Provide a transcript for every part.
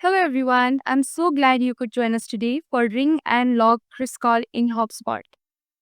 Hello, everyone. I'm so glad you could join us today for Ring and Log KrispCall in HubSpot.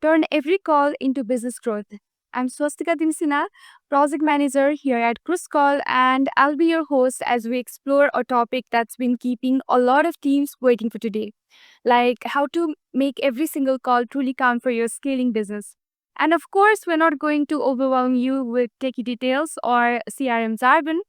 Turn every call into business growth. I'm Swastika Timsina, project manager here at KrispCall, and I'll be your host as we explore a topic that's been keeping a lot of teams waiting for today, like how to make every single call truly count for your scaling business. And of course, we're not going to overwhelm you with techie details or CRM jargon.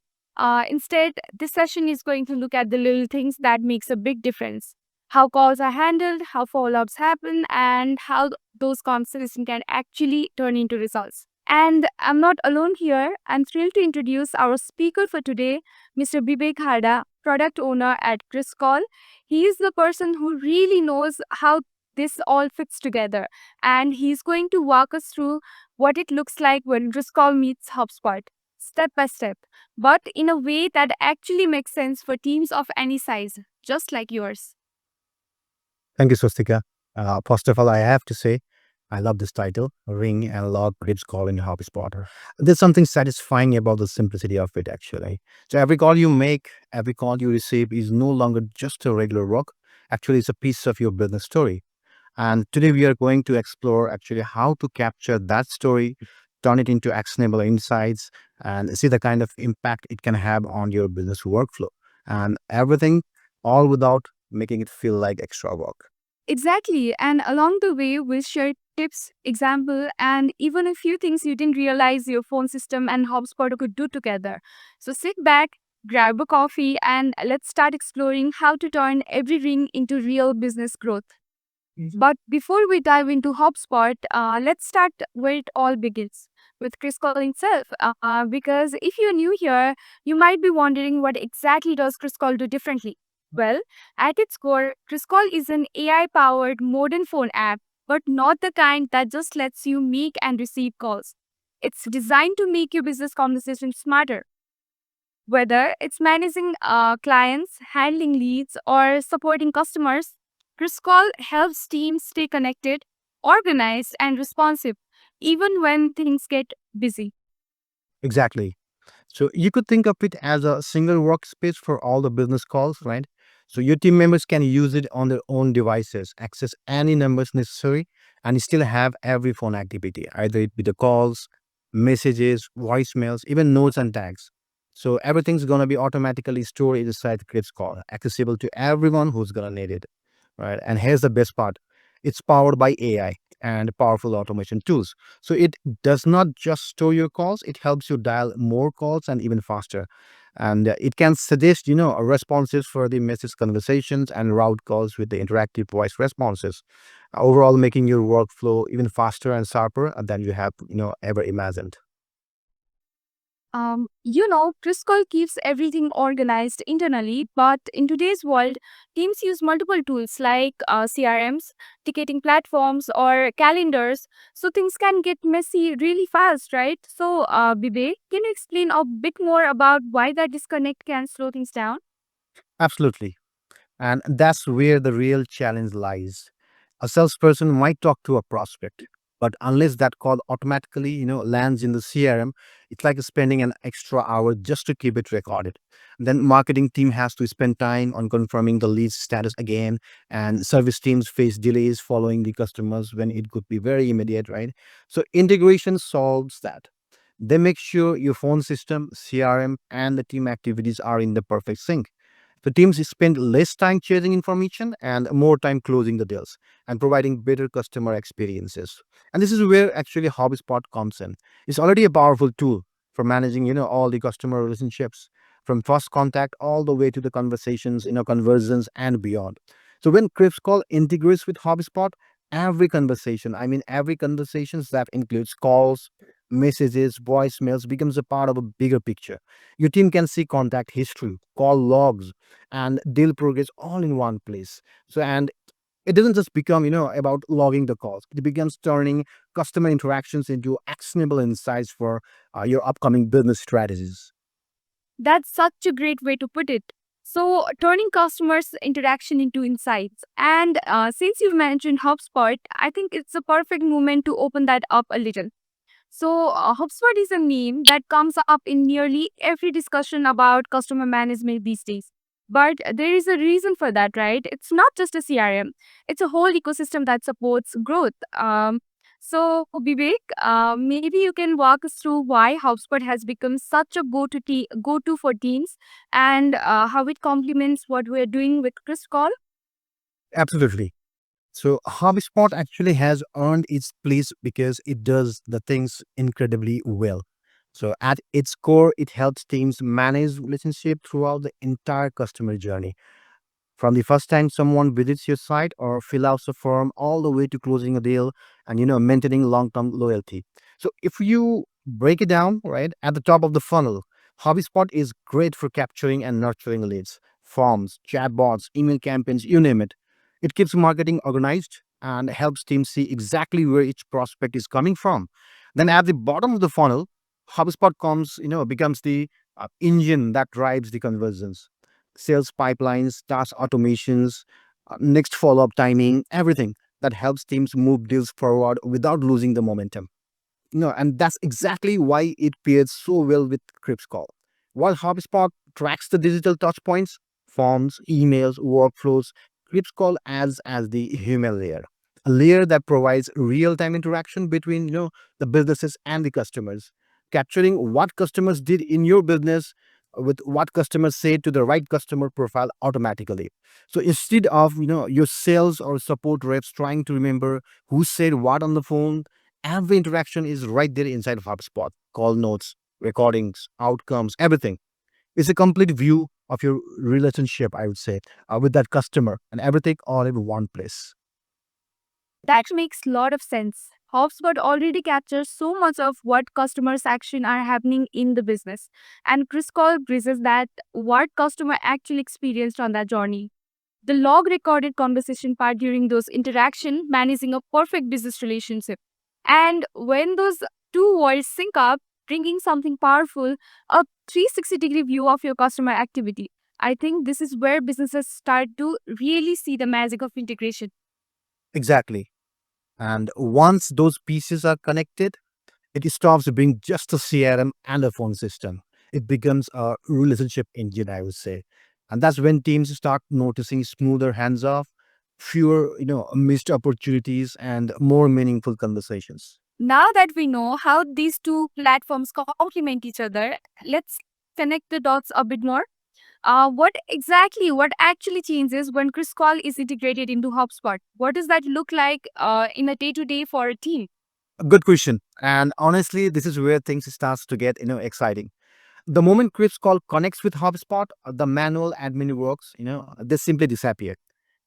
Instead, this session is going to look at the little things that makes a big difference. How calls are handled, how follow-ups happen, and how those conversations can actually turn into results. And I'm not alone here. I'm thrilled to introduce our speaker for today, Mr. Bibek Hada, product owner at KrispCall. He is the person who really knows how this all fits together, and he's going to walk us through what it looks like when KrispCall meets HubSpot, step by step, but in a way that actually makes sense for teams of any size, just like yours. Thank you, Swastika. First of all, I have to say, I love this title, Ring and Log Grips Call in HubSpot. There's something satisfying about the simplicity of it, actually. So every call you make, every call you receive is no longer just a regular work. Actually, it's a piece of your business story. And today we are going to explore actually how to capture that story, turn it into actionable insights, and see the kind of impact it can have on your business workflow. And everything all without making it feel like extra work. Exactly. And along the way, we'll share tips, example, and even a few things you didn't realize your phone system and HubSpot could do together. So sit back, grab a coffee, and let's start exploring how to turn every ring into real business growth. But before we dive into HubSpot, let's start where it all begins with Chris Call itself. Because if you're new here, you might be wondering what exactly does Chris Call do differently. Well, at its core, Chris Call is an AI-powered modern phone app, but not the kind that just lets you make and receive calls. It's designed to make your business conversation smarter. Whether it's managing clients, handling leads, or supporting customers, CrispCall helps teams stay connected, organized, and responsive, even when things get busy. Exactly. So you could think of it as a single workspace for all the business calls, right? So your team members can use it on their own devices, access any numbers necessary, and still have every phone activity, either it be the calls, messages, voicemails, even notes and tags. So everything's gonna be automatically stored inside the Crips call, accessible to everyone who's gonna need it, right? And here's the best part: it's powered by AI and powerful automation tools. So it does not just store your calls; it helps you dial more calls and even faster. And it can suggest, responses for the message conversations and route calls with the interactive voice responses. Overall, making your workflow even faster and sharper than you have, ever imagined. CrispCall keeps everything organized internally, but in today's world, teams use multiple tools like CRMs, ticketing platforms, or calendars, so things can get messy really fast, right? So, Bibe, can you explain a bit more about why that disconnect can slow things down? Absolutely. And that's where the real challenge lies. A salesperson might talk to a prospect, but unless that call automatically, lands in the CRM, it's like spending an extra hour just to keep it recorded. Then marketing team has to spend time on confirming the lead status again, and service teams face delays following the customers when it could be very immediate, right? So integration solves that. They make sure your phone system, CRM, and the team activities are in the perfect sync. The teams spend less time chasing information and more time closing the deals and providing better customer experiences. And this is where actually HubSpot comes in. It's already a powerful tool for managing, all the customer relationships from first contact all the way to the conversations, conversions and beyond. So when Call integrates with HubSpot, every conversations that includes calls, messages, voicemails becomes a part of a bigger picture. Your team can see contact history, call logs, and deal progress all in one place. So, and it doesn't just become, about logging the calls. It begins turning customer interactions into actionable insights for your upcoming business strategies. That's such a great way to put it. So, turning customers' interaction into insights. And since you mentioned HubSpot, I think it's a perfect moment to open that up a little. So, HubSpot is a name that comes up in nearly every discussion about customer management these days. But there is a reason for that, right? It's not just a CRM, it's a whole ecosystem that supports growth. So, Vivek, maybe you can walk us through why HubSpot has become such a go-to for teams and how it complements what we're doing with KrispCall. Absolutely. So HubSpot actually has earned its place because it does the things incredibly well. So at its core, it helps teams manage relationship throughout the entire customer journey. From the first time someone visits your site or fill out a form all the way to closing a deal and maintaining long-term loyalty. So if you break it down, right, at the top of the funnel, HubSpot is great for capturing and nurturing leads, forms, chatbots, email campaigns, you name it. It keeps marketing organized and helps teams see exactly where each prospect is coming from. Then at the bottom of the funnel, HubSpot becomes the engine that drives the conversions, sales pipelines, task automations, next follow up timing, everything that helps teams move deals forward without losing the momentum. And that's exactly why it pairs so well with KrispCall. While HubSpot tracks the digital touch points, forms, emails, workflows, KrispCall adds as the human layer, a layer that provides real-time interaction between the businesses and the customers, capturing what customers did in your business with what customers say to the right customer profile automatically. So instead of your sales or support reps trying to remember who said what on the phone, every interaction is right there inside of HubSpot. Call notes, recordings, outcomes, everything. It's a complete view of your relationship, I would say, with that customer, and everything all in one place. That makes a lot of sense. HubSpot already captures so much of what customers' action are happening in the business, and KrispCall bridges that what customer actually experienced on that journey. The log recorded conversation part during those interaction, managing a perfect business relationship. And when those two worlds sync up, bringing something powerful, a 360-degree view of your customer activity. I think this is where businesses start to really see the magic of integration. Exactly. And once those pieces are connected, it stops being just a CRM and a phone system. It becomes a relationship engine, I would say. And that's when teams start noticing smoother hands off, fewer, missed opportunities, and more meaningful conversations. Now that we know how these two platforms complement each other, let's connect the dots a bit more. What actually changes when KrispCall is integrated into HubSpot? What does that look like in a day to day for a team? A good question. And honestly, this is where things starts to get, exciting. The moment Crips call connects with HubSpot, the manual admin works, they simply disappear.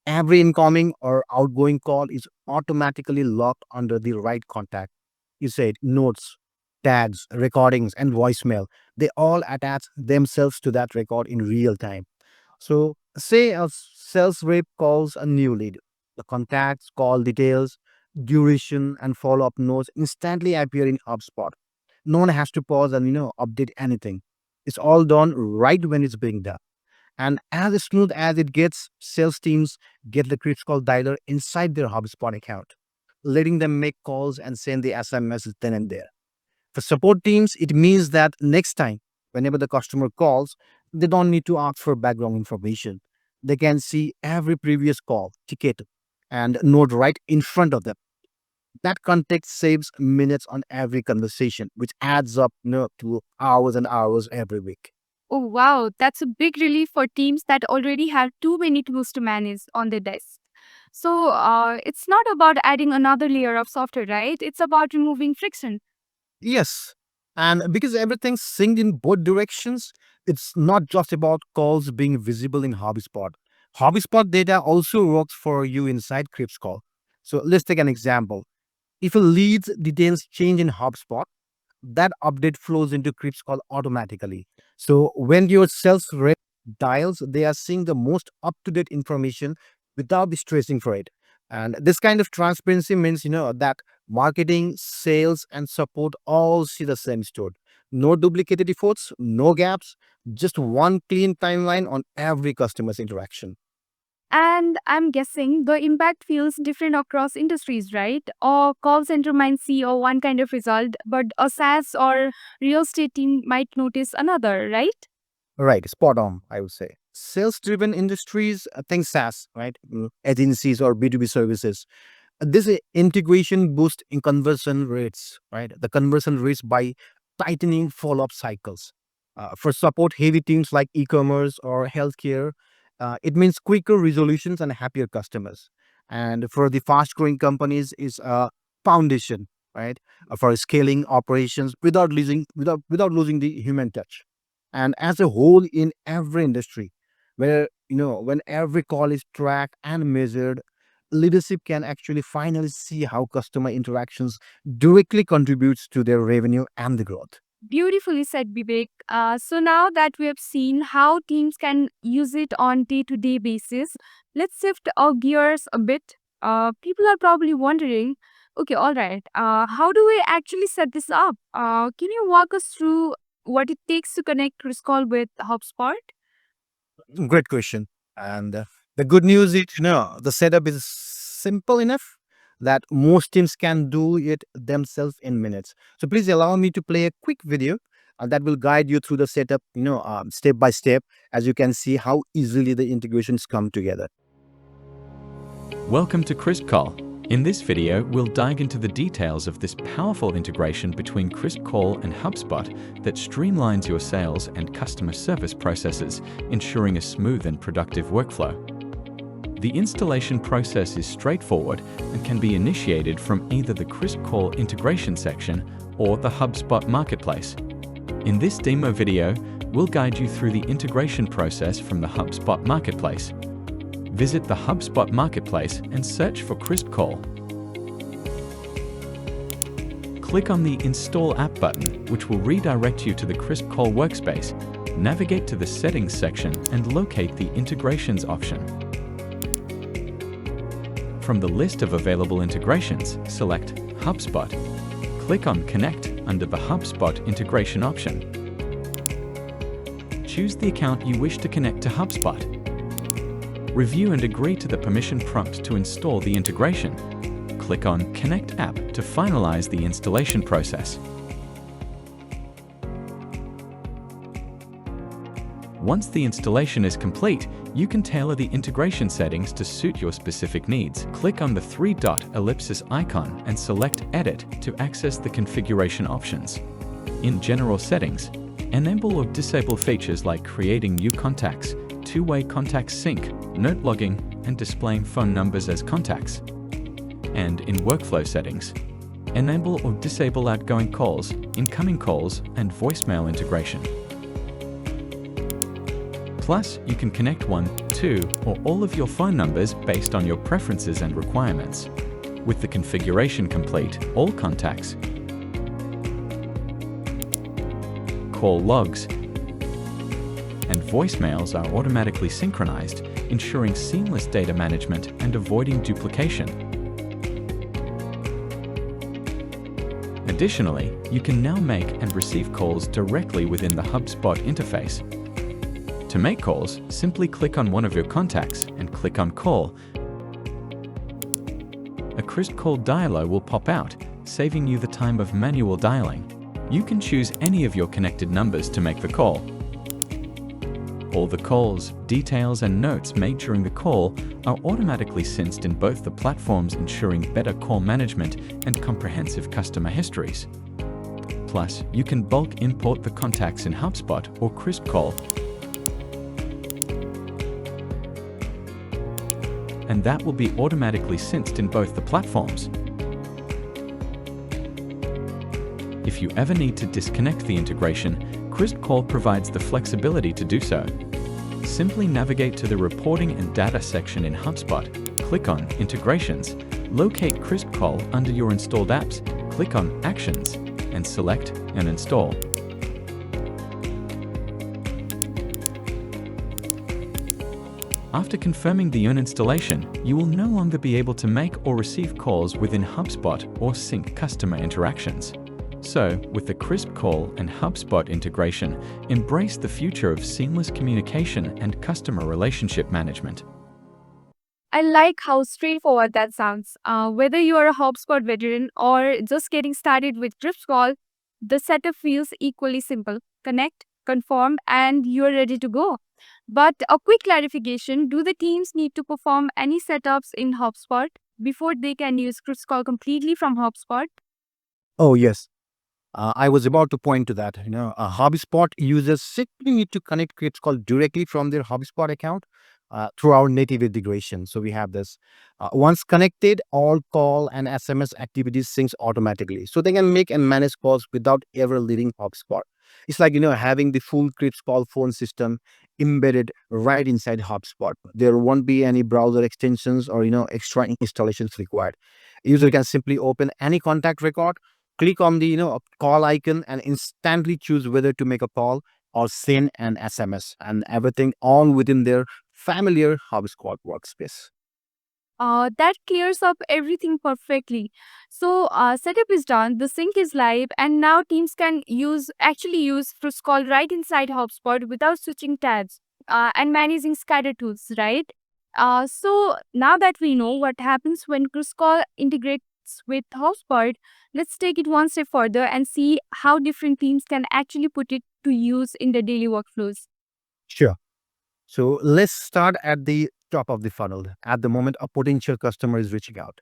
Every incoming or outgoing call is automatically locked under the right contact. You said notes, tags, recordings, and voicemail. They all attach themselves to that record in real time. So, say a sales rep calls a new lead. The contacts, call details, duration, and follow up notes instantly appear in HubSpot. No one has to pause and update anything. It's all done right when it's being done. And as smooth as it gets, sales teams get the critical dialer inside their HubSpot account, letting them make calls and send the SMS then and there. For support teams, it means that next time, whenever the customer calls, they don't need to ask for background information. They can see every previous call, ticket, and note right in front of them. That context saves minutes on every conversation, which adds up to hours and hours every week. Oh, wow, that's a big relief for teams that already have too many tools to manage on their desk. So, it's not about adding another layer of software, right? It's about removing friction. Yes. And because everything's synced in both directions, it's not just about calls being visible in HobbySpot. HobbySpot data also works for you inside KrispCall. So let's take an example. If a lead's details change in HubSpot, that update flows into KrispCall automatically. So when your sales rep dials, they are seeing the most up-to-date information without stressing for it. And this kind of transparency means, that marketing, sales, and support all see the same story. No duplicated efforts, no gaps, just one clean timeline on every customer's interaction. And I'm guessing the impact feels different across industries, right? Or call center might see one kind of result, but a SaaS or real estate team might notice another, right? Right, spot on, I would say. Sales-driven industries, think SaaS, right? Agencies or B2B services. This integration boosts in conversion rates, right? The conversion rates by tightening follow-up cycles. For support heavy teams like e-commerce or healthcare, it means quicker resolutions and happier customers. And for the fast-growing companies, is a foundation, right? For scaling operations without losing the human touch. And as a whole, in every industry, where when every call is tracked and measured, leadership can actually finally see how customer interactions directly contributes to their revenue and the growth. Beautifully said, Bibek. So now that we have seen how teams can use it on day-to-day basis, let's shift our gears a bit. People are probably wondering, okay, all right, how do we actually set this up? Can you walk us through what it takes to connect CrispCall with HubSpot? Great question. And the good news is, the setup is simple enough that most teams can do it themselves in minutes. So please allow me to play a quick video that will guide you through the setup, step by step, as you can see how easily the integrations come together. Welcome to KrispCall. In this video, we'll dive into the details of this powerful integration between KrispCall and HubSpot that streamlines your sales and customer service processes, ensuring a smooth and productive workflow. The installation process is straightforward and can be initiated from either the KrispCall Integration section or the HubSpot Marketplace. In this demo video, we'll guide you through the integration process from the HubSpot Marketplace. Visit the HubSpot Marketplace and search for KrispCall. Click on the Install App button, which will redirect you to the KrispCall workspace. Navigate to the Settings section and locate the Integrations option. From the list of available integrations, select HubSpot. Click on Connect under the HubSpot Integration option. Choose the account you wish to connect to HubSpot. Review and agree to the permission prompt to install the integration. Click on Connect App to finalize the installation process. Once the installation is complete, you can tailor the integration settings to suit your specific needs. Click on the three-dot ellipsis icon and select Edit to access the configuration options. In General Settings, enable or disable features like creating new contacts, two-way contact sync, note logging, and displaying phone numbers as contacts. And in Workflow Settings, enable or disable outgoing calls, incoming calls, and voicemail integration. Plus, you can connect one, two, or all of your phone numbers based on your preferences and requirements. With the configuration complete, all contacts, call logs, and voicemails are automatically synchronized, ensuring seamless data management and avoiding duplication. Additionally, you can now make and receive calls directly within the HubSpot interface. To make calls, simply click on one of your contacts and click on Call. A KrispCall dialer will pop out, saving you the time of manual dialing. You can choose any of your connected numbers to make the call. All the calls, details, and notes made during the call are automatically synced in both the platforms, ensuring better call management and comprehensive customer histories. Plus, you can bulk import the contacts in HubSpot or KrispCall, and that will be automatically synced in both the platforms. If you ever need to disconnect the integration, KrispCall provides the flexibility to do so. Simply navigate to the Reporting and Data section in HubSpot, click on Integrations, locate KrispCall under your installed apps, click on Actions, and select and install. After confirming the installation, you will no longer be able to make or receive calls within HubSpot or sync customer interactions. So, with the KrispCall and HubSpot integration, embrace the future of seamless communication and customer relationship management. I like how straightforward that sounds. Whether you are a HubSpot veteran or just getting started with CrispCall, the setup feels equally simple. Connect, confirm, and you're ready to go. But a quick clarification, do the teams need to perform any setups in HubSpot before they can use KrispCall completely from HubSpot? Oh, yes. I was about to point to that. HubSpot users simply need to connect KrispCall directly from their HubSpot account through our native integration. So we have this. Once connected, all call and SMS activities syncs automatically. So they can make and manage calls without ever leaving HubSpot. It's like, having the full KrispCall phone system embedded right inside HubSpot. There won't be any browser extensions or, extra installations required. User can simply open any contact record, click on the call icon, and instantly choose whether to make a call or send an SMS, and everything all within their familiar HubSpot workspace. That clears up everything perfectly. So setup is done, the sync is live, and now teams can use KrispCall right inside HubSpot without switching tabs and managing scatter tools, right? So now that we know what happens when KrispCall integrates with HubSpot, let's take it one step further and see how different teams can actually put it to use in their daily workflows. Sure. So let's start at the top of the funnel. At the moment, a potential customer is reaching out.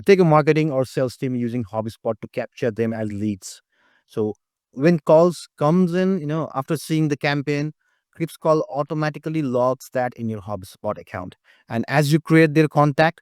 Take a marketing or sales team using HubSpot to capture them as leads. So when calls comes in, after seeing the campaign, KrispCall automatically logs that in your HubSpot account. And as you create their contact,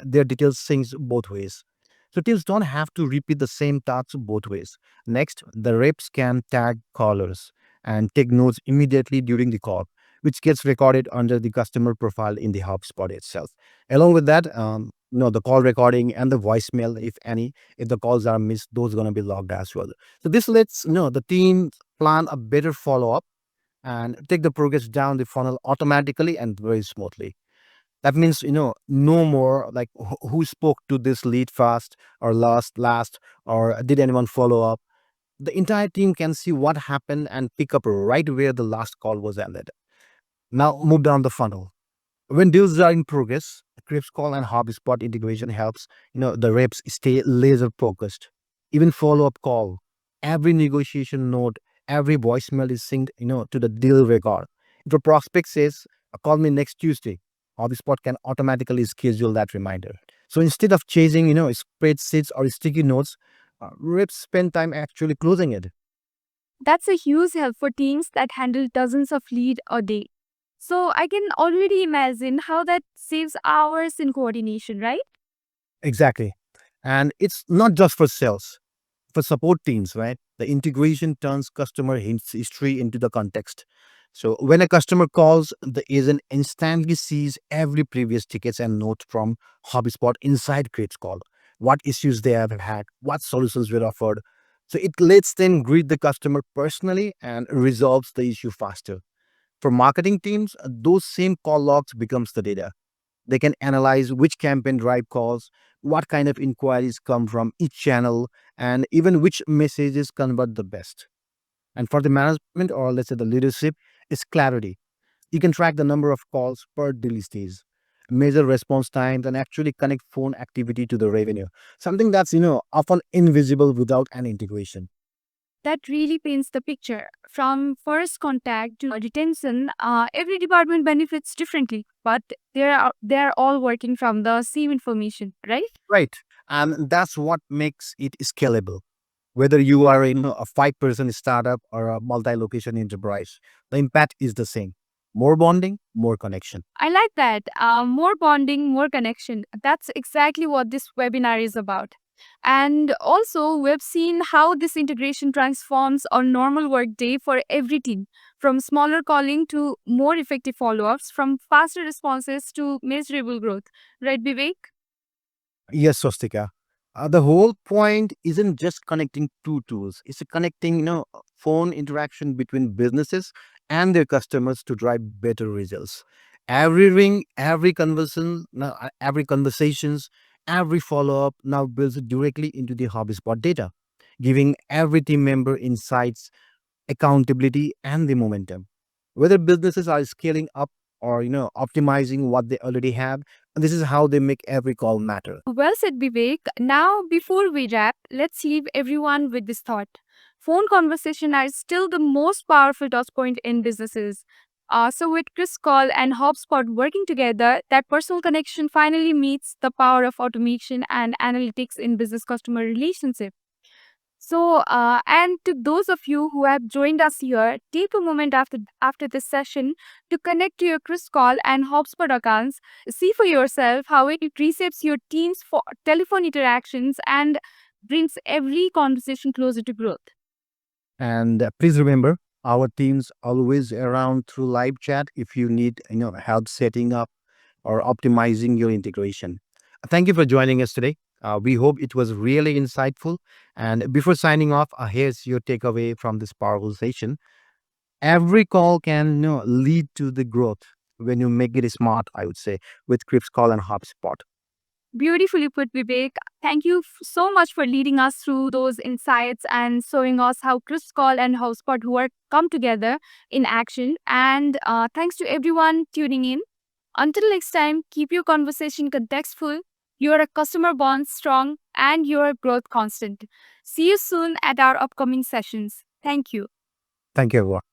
their details syncs both ways. So teams don't have to repeat the same tasks both ways. Next, the reps can tag callers and take notes immediately during the call, which gets recorded under the customer profile in the HubSpot itself. Along with that, the call recording and the voicemail, if any, if the calls are missed, those are going to be logged as well. So this lets the team plan a better follow up and take the progress down the funnel automatically and very smoothly. That means, no more like who spoke to this lead fast or last, or did anyone follow up. The entire team can see what happened and pick up right where the last call was ended. Now move down the funnel. When deals are in progress, KrispCall and HubSpot integration helps, the reps stay laser focused. Even follow-up call, every negotiation note, every voicemail is synced, to the deal record. If a prospect says, call me next Tuesday, HubSpot can automatically schedule that reminder. So instead of chasing, spreadsheets or sticky notes, reps spend time actually closing it. That's a huge help for teams that handle dozens of leads a day. So I can already imagine how that saves hours in coordination, right? Exactly. And it's not just for sales, for support teams, right? The integration turns customer history into the context. So when a customer calls, the agent instantly sees every previous tickets and notes from HubSpot inside KrispCall, what issues they have had, what solutions were offered. So it lets them greet the customer personally and resolves the issue faster. For marketing teams, those same call logs becomes the data. They can analyze which campaign drive calls, what kind of inquiries come from each channel, and even which messages convert the best. And for the management, or let's say the leadership, is clarity. You can track the number of calls per daily stage, measure response times, and actually connect phone activity to the revenue. Something that's often invisible without an integration. That really paints the picture. From first contact to retention, every department benefits differently, but they're all working from the same information, right? Right. And that's what makes it scalable. Whether you are in a 5-person startup or a multi-location enterprise, the impact is the same. More bonding, more connection. I like that. More bonding, more connection. That's exactly what this webinar is about. And also, we've seen how this integration transforms our normal workday for every team, from smaller calling to more effective follow ups, from faster responses to measurable growth. Right, Vivek? Yes, Swastika. The whole point isn't just connecting two tools. It's a connecting, phone interaction between businesses and their customers to drive better results. Every ring, every conversation, every conversations, every follow-up now builds directly into the HubSpot data, giving every team member insights, accountability, and the momentum. Whether businesses are scaling up or optimizing what they already have, this is how they make every call matter. Well said, Vivek. Now, before we wrap, let's leave everyone with this thought. Phone conversation are still the most powerful touch point in businesses. So with KrispCall and HubSpot working together, that personal connection finally meets the power of automation and analytics in business customer relationship. So, and to those of you who have joined us here, take a moment after this session to connect to your KrispCall and HubSpot accounts. See for yourself how it reshapes your team's telephone interactions and brings every conversation closer to growth. And please remember, our team's always around through live chat if you need help setting up or optimizing your integration. Thank you for joining us today. We hope it was really insightful. And before signing off, here's your takeaway from this powerful session. Every call can lead to the growth when you make it smart, I would say, with KrispCall and HubSpot. Beautifully put, Vivek. Thank you so much for leading us through those insights and showing us how KrispCall and HubSpot work come together in action. And thanks to everyone tuning in. Until next time, keep your conversation contextful, your customer bonds strong, and your growth constant. See you soon at our upcoming sessions. Thank you. Thank you, everyone.